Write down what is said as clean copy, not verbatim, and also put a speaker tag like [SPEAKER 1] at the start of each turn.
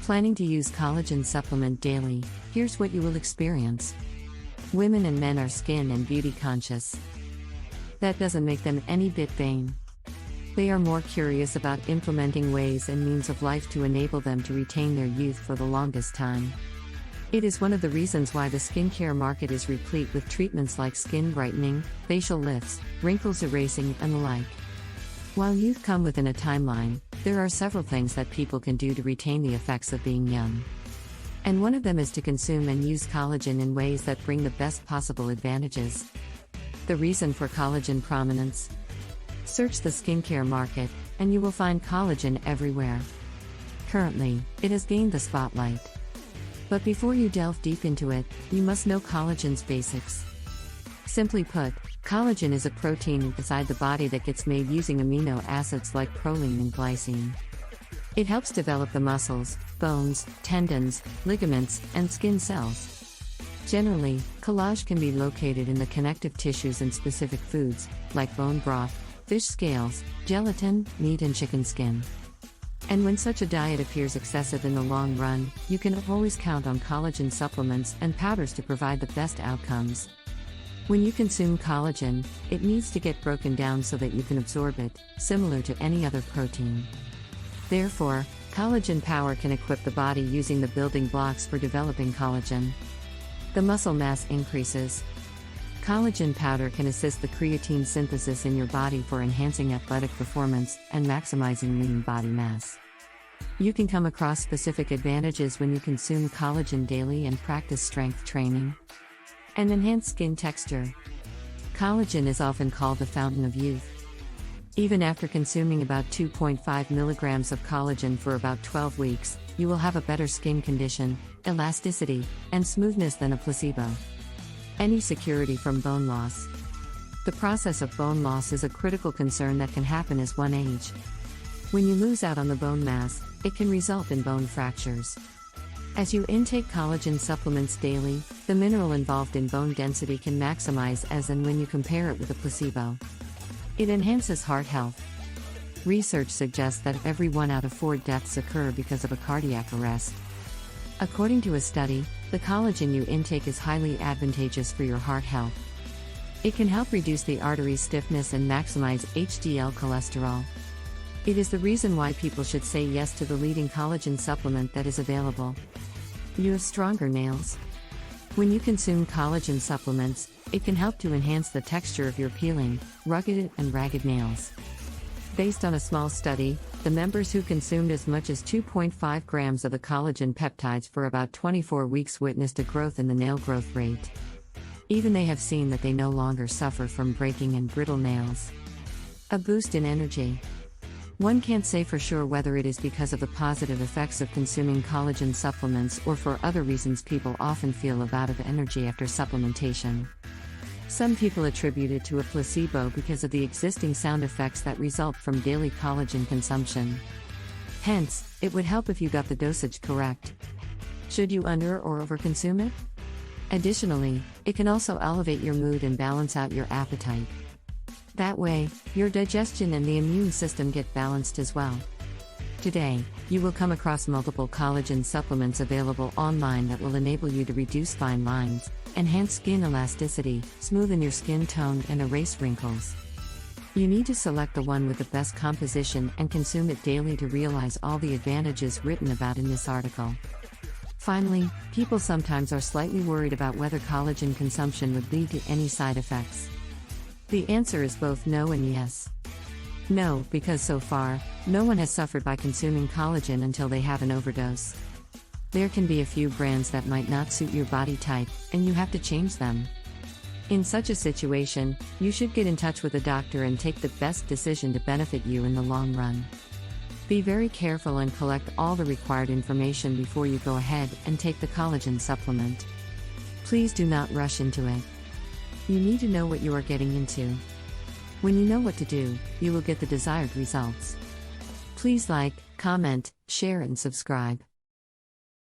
[SPEAKER 1] Planning to use collagen supplement daily? Here's what you will experience. Women and men are skin and beauty conscious. That doesn't make them any bit vain. They are more curious about implementing ways and means of life to enable them to retain their youth for the longest time. It is one of the reasons why the skincare market is replete with treatments like skin brightening, facial lifts, wrinkles erasing, and the like. While youth come within a timeline, there are several things that people can do to retain the effects of being young. And one of them is to consume and use collagen in ways that bring the best possible advantages. The reason for collagen prominence? Search the skincare market, and you will find collagen everywhere. Currently, it has gained the spotlight. But before you delve deep into it, you must know collagen's basics. Simply put, collagen is a protein inside the body that gets made using amino acids like proline and glycine. It helps develop the muscles, bones, tendons, ligaments, and skin cells. Generally, collagen can be located in the connective tissues in specific foods, like bone broth, fish scales, gelatin, meat and chicken skin. And when such a diet appears excessive in the long run, you can always count on collagen supplements and powders to provide the best outcomes. When you consume collagen, it needs to get broken down so that you can absorb it, similar to any other protein. Therefore, collagen power can equip the body using the building blocks for developing collagen. The muscle mass increases. Collagen powder can assist the creatine synthesis in your body for enhancing athletic performance and maximizing lean body mass. You can come across specific advantages when you consume collagen daily and practice strength training. And enhanced skin texture. Collagen is often called the fountain of youth. Even after consuming about 2.5 milligrams of collagen for about 12 weeks, you will have a better skin condition, elasticity, and smoothness than a placebo. Any security from bone loss. The process of bone loss is a critical concern that can happen as one age. When you lose out on the bone mass, it can result in bone fractures. As you intake collagen supplements daily, the mineral involved in bone density can maximize as and when you compare it with a placebo. It enhances heart health. Research suggests that every 1 out of 4 deaths occur because of a cardiac arrest. According to a study, the collagen you intake is highly advantageous for your heart health. It can help reduce the artery stiffness and maximize HDL cholesterol. It is the reason why people should say yes to the leading collagen supplement that is available. You have stronger nails. When you consume collagen supplements, it can help to enhance the texture of your peeling, rugged, and ragged nails. Based on a small study, the members who consumed as much as 2.5 grams of the collagen peptides for about 24 weeks witnessed a growth in the nail growth rate. Even they have seen that they no longer suffer from breaking and brittle nails. A boost in energy. One can't say for sure whether it is because of the positive effects of consuming collagen supplements or for other reasons people often feel a bout of energy after supplementation. Some people attribute it to a placebo because of the existing sound effects that result from daily collagen consumption. Hence, it would help if you got the dosage correct. Should you under or overconsume it? Additionally, it can also elevate your mood and balance out your appetite. That way, your digestion and the immune system get balanced as well. Today, you will come across multiple collagen supplements available online that will enable you to reduce fine lines, enhance skin elasticity, smoothen your skin tone, and erase wrinkles. You need to select the one with the best composition and consume it daily to realize all the advantages written about in this article. Finally, people sometimes are slightly worried about whether collagen consumption would lead to any side effects. The answer is both no and yes. No, because so far, no one has suffered by consuming collagen until they have an overdose. There can be a few brands that might not suit your body type, and you have to change them. In such a situation, you should get in touch with a doctor and take the best decision to benefit you in the long run. Be very careful and collect all the required information before you go ahead and take the collagen supplement. Please do not rush into it. You need to know what you are getting into. When you know what to do, you will get the desired results. Please like, comment, share and subscribe.